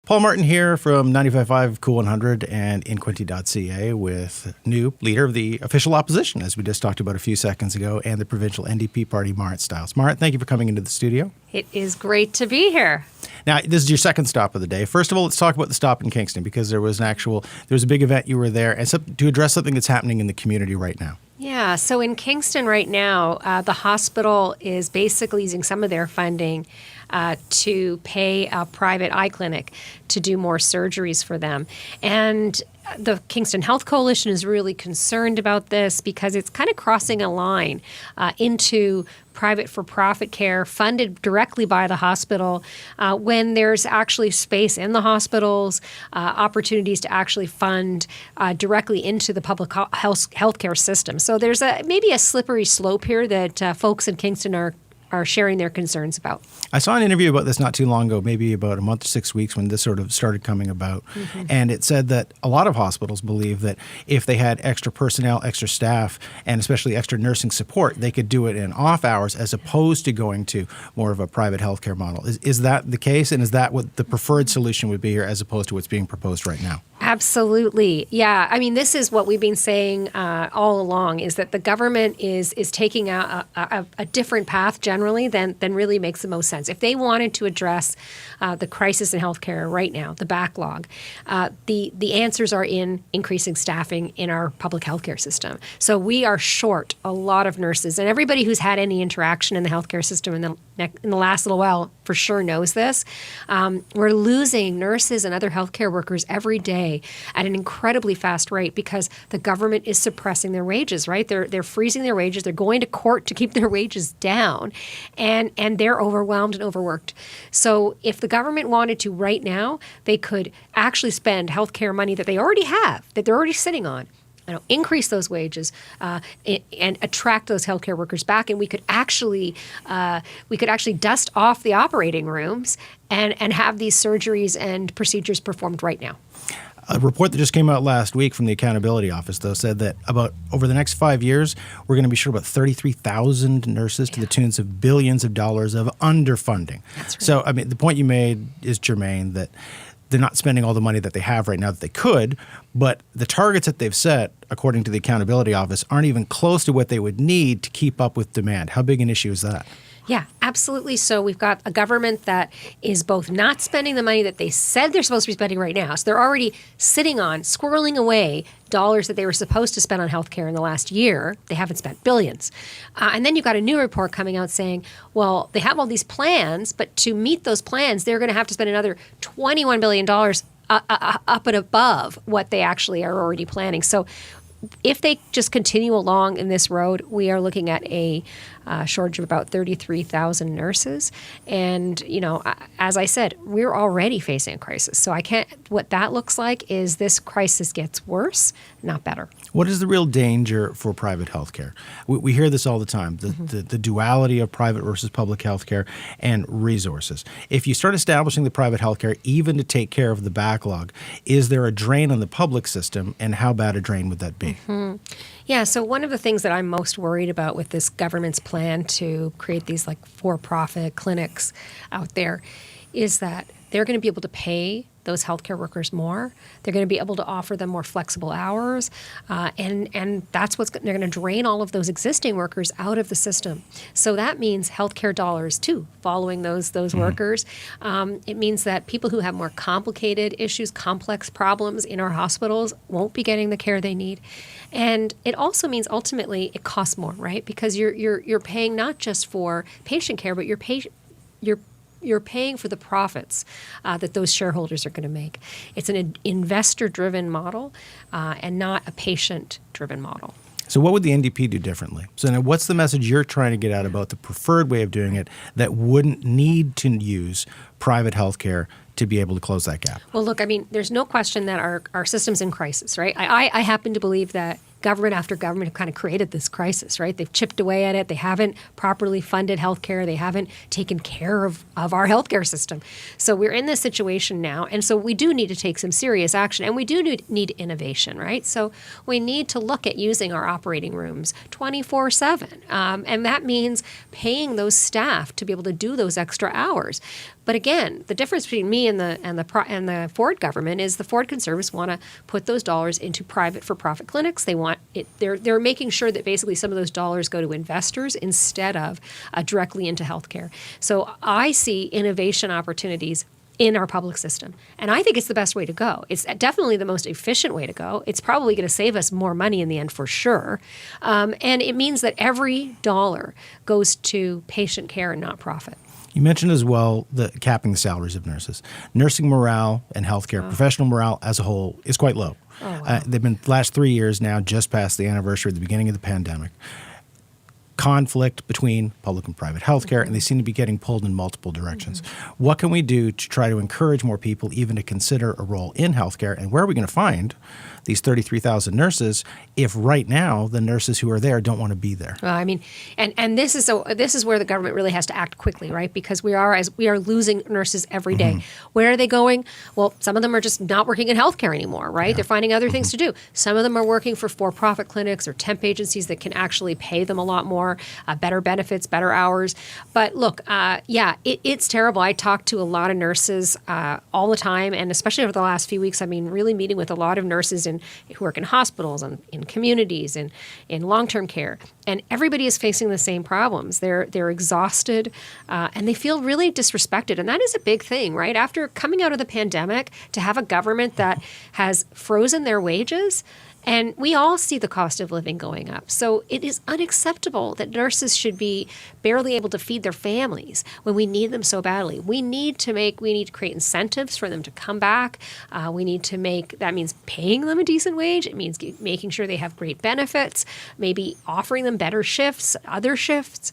Paul Martin here from 95.5 Cool 100 and inquinty.ca with new leader of the official opposition, as we just talked about a few seconds ago, and the provincial NDP party, Marit Stiles. Marit, thank you for coming into the studio. It is great to be here. Now, this is your second stop of the day. First of all, let's talk about the stop in Kingston, because there was a big event, you were there, and to address something that's happening in the community right now. Yeah, so in Kingston right now, the hospital is basically using some of their funding to pay a private eye clinic to do more surgeries for them. And the Kingston Health Coalition is really concerned about this because it's kind of crossing a line into private for-profit care funded directly by the hospital when there's actually space in the hospitals, opportunities to actually fund directly into the public healthcare system. So there's maybe a slippery slope here that folks in Kingston are sharing their concerns about. I saw an interview about this not too long ago, maybe about a month or 6 weeks when this sort of started coming about. Mm-hmm. And it said that a lot of hospitals believe that if they had extra personnel, extra staff, and especially extra nursing support, they could do it in off hours as opposed to going to more of a private healthcare model. Is that the case? And is that what the preferred solution would be here as opposed to what's being proposed right now? Absolutely. Yeah. I mean, this is what we've been saying all along, is that the government is taking a different path generally than really makes the most sense. If they wanted to address the crisis in healthcare right now, the backlog, the answers are in increasing staffing in our public healthcare system. So we are short a lot of nurses, and everybody who's had any interaction in the healthcare system in the last little while for sure knows this. We're losing nurses and other healthcare workers every day at an incredibly fast rate because the government is suppressing their wages, right? They're freezing their wages. They're going to court to keep their wages down, and they're overwhelmed and overworked. So if the government wanted to right now, they could actually spend healthcare money that they already have, that they're already sitting on, increase those wages and attract those healthcare workers back, and we could actually dust off the operating rooms and have these surgeries and procedures performed right now. A report that just came out last week from the Accountability Office, though, said that over the next 5 years, we're going to be short about 33,000 nurses to the tunes of billions of dollars of underfunding. That's right. So, I mean, the point you made is germane, that they're not spending all the money that they have right now that they could, but the targets that they've set, according to the Accountability Office, aren't even close to what they would need to keep up with demand. How big an issue is that? Yeah, absolutely. So we've got a government that is both not spending the money that they said they're supposed to be spending right now. So they're already sitting on, squirreling away dollars that they were supposed to spend on healthcare in the last year. They haven't spent billions. And then you've got a new report coming out saying, well, they have all these plans, but to meet those plans, they're going to have to spend another $21 billion up and above what they actually are already planning. So if they just continue along in this road, we are looking at a shortage of about 33,000 nurses. And, as I said, we're already facing a crisis. So what that looks like is this crisis gets worse, not better. What is the real danger for private healthcare? We hear this all the time, the duality of private versus public healthcare and resources. If you start establishing the private healthcare, even to take care of the backlog, is there a drain on the public system, and how bad a drain would that be? Mm-hmm. Yeah, so one of the things that I'm most worried about with this government's plan to create these for-profit clinics out there is that they're going to be able to pay those healthcare workers more. They're going to be able to offer them more flexible hours, and that's they're going to drain all of those existing workers out of the system. So that means healthcare dollars too, following those workers. It means that people who have more complicated issues, complex problems in our hospitals won't be getting the care they need. And it also means ultimately it costs more, right? Because you're paying not just for patient care, but you're paying for the profits that those shareholders are going to make. It's an investor-driven model and not a patient-driven model. So what would the NDP do differently? So now what's the message you're trying to get out about the preferred way of doing it that wouldn't need to use private healthcare to be able to close that gap? Well, look, I mean, there's no question that our system's in crisis, right? I happen to believe that government after government have kind of created this crisis, right? They've chipped away at it. They haven't properly funded healthcare. They haven't taken care of our healthcare system. So we're in this situation now. And so we do need to take some serious action, and we do need innovation, right? So we need to look at using our operating rooms 24/7. And that means paying those staff to be able to do those extra hours. But again, the difference between me and the Ford government is the Ford Conservatives want to put those dollars into private for-profit clinics. They want it. They're making sure that basically some of those dollars go to investors instead of directly into healthcare. So I see innovation opportunities in our public system. And I think it's the best way to go. It's definitely the most efficient way to go. It's probably going to save us more money in the end for sure. And it means that every dollar goes to patient care and not profit. You mentioned as well the capping the salaries of nurses. Nursing morale and healthcare, professional morale as a whole is quite low. Oh, wow. They've been the last 3 years now, just past the anniversary of the beginning of the pandemic. Conflict between public and private healthcare, and they seem to be getting pulled in multiple directions. What can we do to try to encourage more people even to consider a role in healthcare, and where are we going to find these 33,000 nurses if right now the nurses who are there don't want to be there? Well, I mean, and this is where the government really has to act quickly, right? Because we are losing nurses every day. Where are they going? Well, some of them are just not working in healthcare anymore, right? They're finding other things to do. Some of them are working for-profit clinics or temp agencies that can actually pay them a lot more, better benefits, better hours. But look, it's terrible. I talk to a lot of nurses all the time, and especially over the last few weeks, I mean, really meeting with a lot of nurses who work in hospitals and in communities and in long-term care. And everybody is facing the same problems. They're exhausted and they feel really disrespected. And that is a big thing, right? After coming out of the pandemic, to have a government that has frozen their wages, and we all see the cost of living going up. So it is unacceptable that nurses should be barely able to feed their families when we need them so badly. We need to create incentives for them to come back. That means paying them a decent wage. It means making sure they have great benefits, maybe offering them better shifts, other shifts.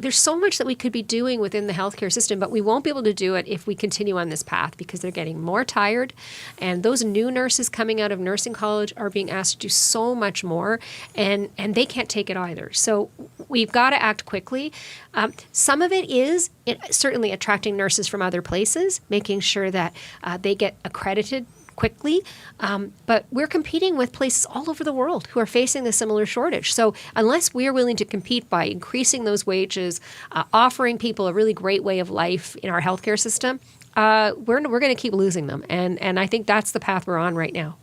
There's so much that we could be doing within the healthcare system, but we won't be able to do it if we continue on this path because they're getting more tired. And those new nurses coming out of nursing college are being asked to do so much more, and they can't take it either. So we've got to act quickly. Some of it is certainly attracting nurses from other places, making sure that they get accredited quickly, but we're competing with places all over the world who are facing a similar shortage. So unless we are willing to compete by increasing those wages, offering people a really great way of life in our healthcare system, we're going to keep losing them. And I think that's the path we're on right now.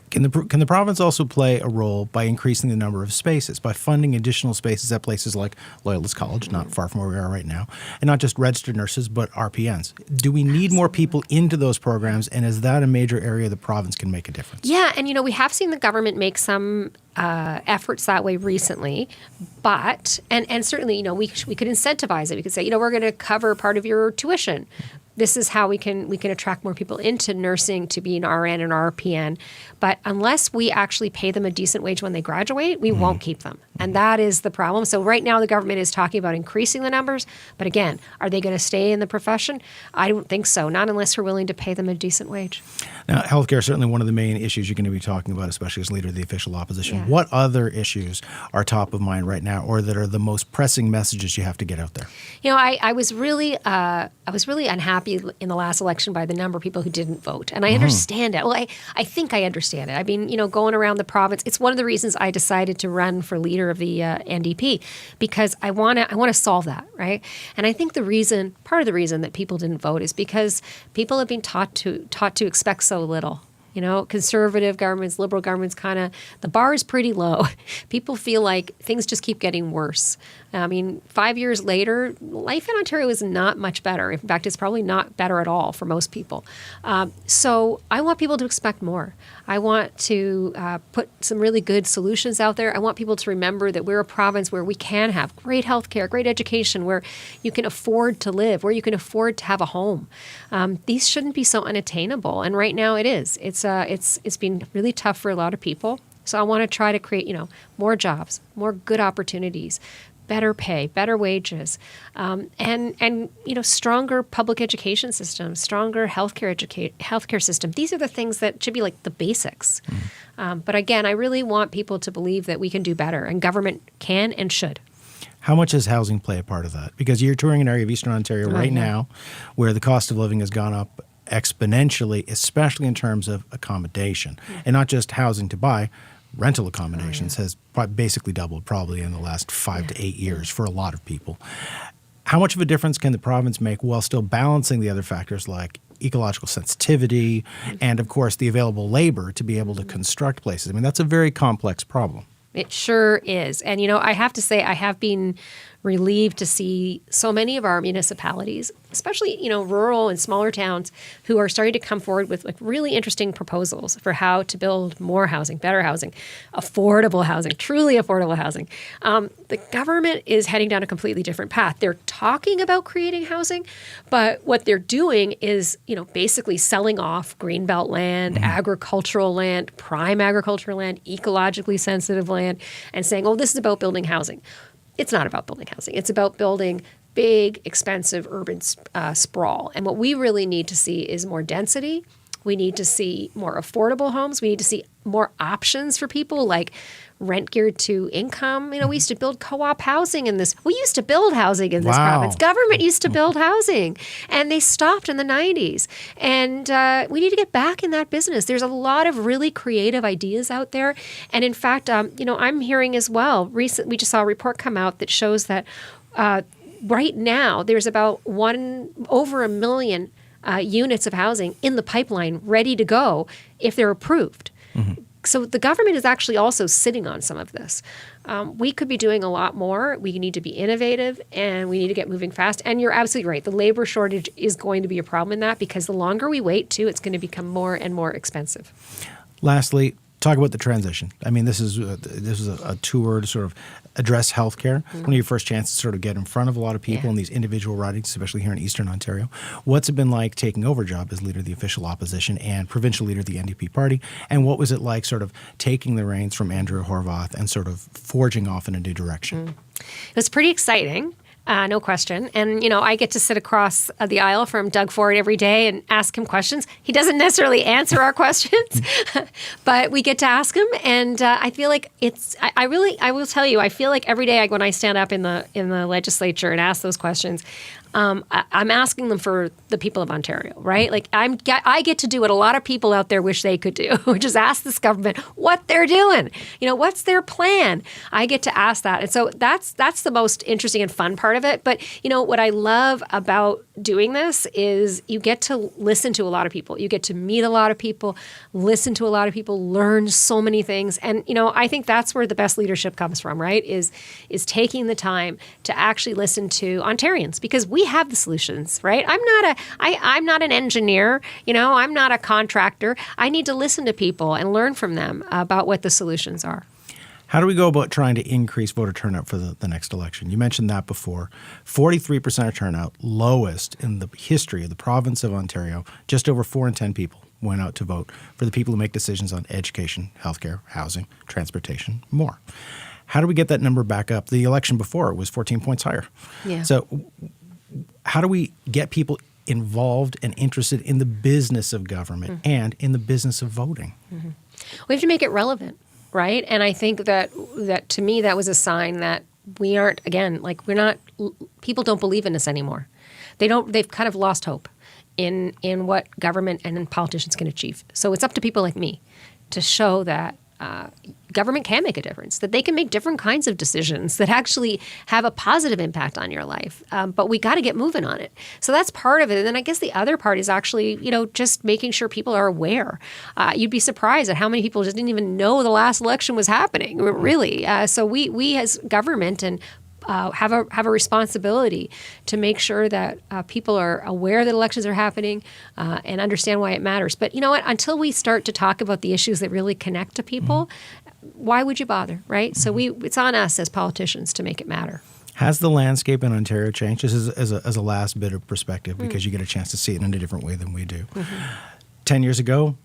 Can the province also play a role by increasing the number of spaces, by funding additional spaces at places like Loyalist College, not far from where we are right now, and not just registered nurses, but RPNs? Do we need more people into those programs, and is that a major area the province can make a difference? Yeah, and we have seen the government make some efforts that way recently, but and certainly we could incentivize it. We could say we're going to cover part of your tuition. This is how we can attract more people into nursing to be an RN and RPN. But unless we actually pay them a decent wage when they graduate, we won't keep them. And that is the problem. So right now the government is talking about increasing the numbers. But again, are they going to stay in the profession? I don't think so. Not unless we're willing to pay them a decent wage. Now, healthcare is certainly one of the main issues you're going to be talking about, especially as leader of the official opposition. Yeah. What other issues are top of mind right now, or that are the most pressing messages you have to get out there? I was really unhappy in the last election by the number of people who didn't vote. And I understand it. Well, I think I understand it. I mean, going around the province, it's one of the reasons I decided to run for leader of the NDP, because I want to solve that, right? And I think part of the reason that people didn't vote is because people have been taught to expect so little. Conservative governments, liberal governments, the bar is pretty low. People feel like things just keep getting worse. I mean, 5 years later, life in Ontario is not much better. In fact, it's probably not better at all for most people. So I want people to expect more. I want to put some really good solutions out there. I want people to remember that we're a province where we can have great healthcare, great education, where you can afford to live, where you can afford to have a home. These shouldn't be so unattainable, and right now it is. It's been really tough for a lot of people. So I want to try to create, more jobs, more good opportunities, better pay, better wages, and stronger public education system, stronger healthcare system. These are the things that should be like the basics. But again, I really want people to believe that we can do better, and government can and should. How much does housing play a part of that? Because you're touring an area of Eastern Ontario right now where the cost of living has gone up exponentially, especially in terms of accommodation, and not just housing to buy. Rental accommodations has basically doubled probably in the last 5 to 8 years for a lot of people. How much of a difference can the province make while still balancing the other factors like ecological sensitivity and, of course, the available labor to be able to construct places? I mean, that's a very complex problem. It sure is. And, I have to say I have been relieved to see so many of our municipalities, especially, rural and smaller towns, who are starting to come forward with really interesting proposals for how to build more housing, better housing, affordable housing, truly affordable housing. The government is heading down a completely different path. They're talking about creating housing, but what they're doing is, basically selling off greenbelt land, agricultural land, prime agricultural land, ecologically sensitive land, and saying, oh, this is about building housing. It's not about building housing. It's about building big, expensive urban sprawl. And what we really need to see is more density. We need to see more affordable homes. We need to see more options for people, like rent geared to income. We used to build co-op housing in this. We used to build housing in this province. Government used to build housing, and they stopped in the 90s. And we need to get back in that business. There's a lot of really creative ideas out there. And in fact, I'm hearing as well, recently we just saw a report come out that shows that right now there's about over 1 million units of housing in the pipeline ready to go if they're approved. So the government is actually also sitting on some of this. We could be doing a lot more. We need to be innovative, and we need to get moving fast. And you're absolutely right. The labor shortage is going to be a problem in that, because the longer we wait, too, it's going to become more and more expensive. Lastly, talk about the transition. I mean, this is a tour to sort of address healthcare. One of your first chances to sort of get in front of a lot of people in these individual ridings, especially here in Eastern Ontario. What's it been like taking over a job as leader of the official opposition and provincial leader of the NDP party? And what was it like sort of taking the reins from Andrew Horwath and sort of forging off in a new direction? It was pretty exciting. No question. And, I get to sit across the aisle from Doug Ford every day and ask him questions. He doesn't necessarily answer our questions, but we get to ask him. And I feel like I will tell you, I feel like every day when I stand up in the legislature and ask those questions, I'm asking them for the people of Ontario, right? Like I get to do what a lot of people out there wish they could do, which is ask this government what they're doing. What's their plan? I get to ask that. And so that's the most interesting and fun part of it. But, what I love about doing this is you get to listen to a lot of people. You get to meet a lot of people, listen to a lot of people, learn so many things. And, I think that's where the best leadership comes from, right? Is taking the time to actually listen to Ontarians, because we have the solutions, right? I'm not an engineer, I'm not a contractor. I need to listen to people and learn from them about what the solutions are. How do we go about trying to increase voter turnout for the next election? You mentioned that before. 43% of turnout, lowest in the history of the province of Ontario. Just over 4 in 10 people went out to vote for the people who make decisions on education, healthcare, housing, transportation, more. How do we get that number back up? The election before, it was 14 points higher. Yeah. So how do we get people involved and interested in the business of government and in the business of voting? We have to make it relevant, right? And I think that to me, that was a sign that we aren't, again, people don't believe in us anymore. They've kind of lost hope in what government and politicians can achieve. So it's up to people like me to show that government can make a difference, that they can make different kinds of decisions that actually have a positive impact on your life. But we got to get moving on it. So that's part of it. And then I guess the other part is actually, just making sure people are aware. You'd be surprised at how many people just didn't even know the last election was happening, really. So we as government and have a responsibility to make sure that people are aware that elections are happening and understand why it matters. But you know what? Until we start to talk about the issues that really connect to people, why would you bother, right? So it's on us as politicians to make it matter. Has the landscape in Ontario changed? This is as a last bit of perspective, because you get a chance to see it in a different way than we do. 10 years ago,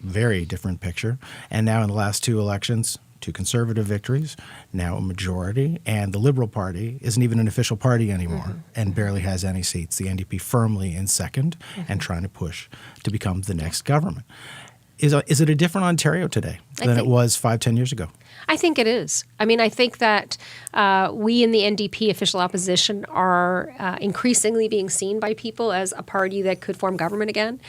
very different picture. And now in the last 2 elections, two Conservative victories, now a majority, and the Liberal Party isn't even an official party anymore and barely has any seats. The NDP firmly in second and trying to push to become the next government. Is it a different Ontario today than it was 5-10 years ago? I think it is. I mean, I think that we in the NDP official opposition are increasingly being seen by people as a party that could form government again.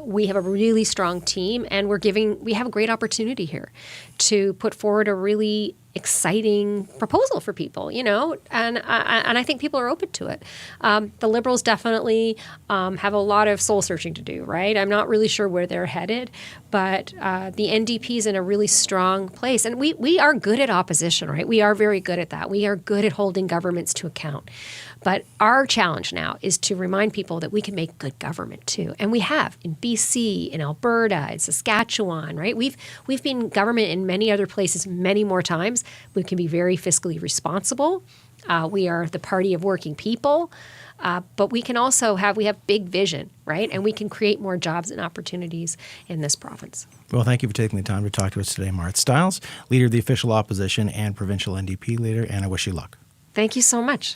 We have a really strong team, and we have a great opportunity here to put forward a really exciting proposal for people, and I think people are open to it. The Liberals definitely have a lot of soul searching to do, right? I'm not really sure where they're headed, but the NDP is in a really strong place. And we are good at opposition, right? We are very good at that. We are good at holding governments to account. But our challenge now is to remind people that we can make good government too. And we have in BC, in Alberta, in Saskatchewan, right? We've been government in many other places many more times. We can be very fiscally responsible. We are the party of working people. But we can also have big vision, right? And we can create more jobs and opportunities in this province. Well, thank you for taking the time to talk to us today, Martha Stiles, leader of the official opposition and provincial NDP leader, and I wish you luck. Thank you so much.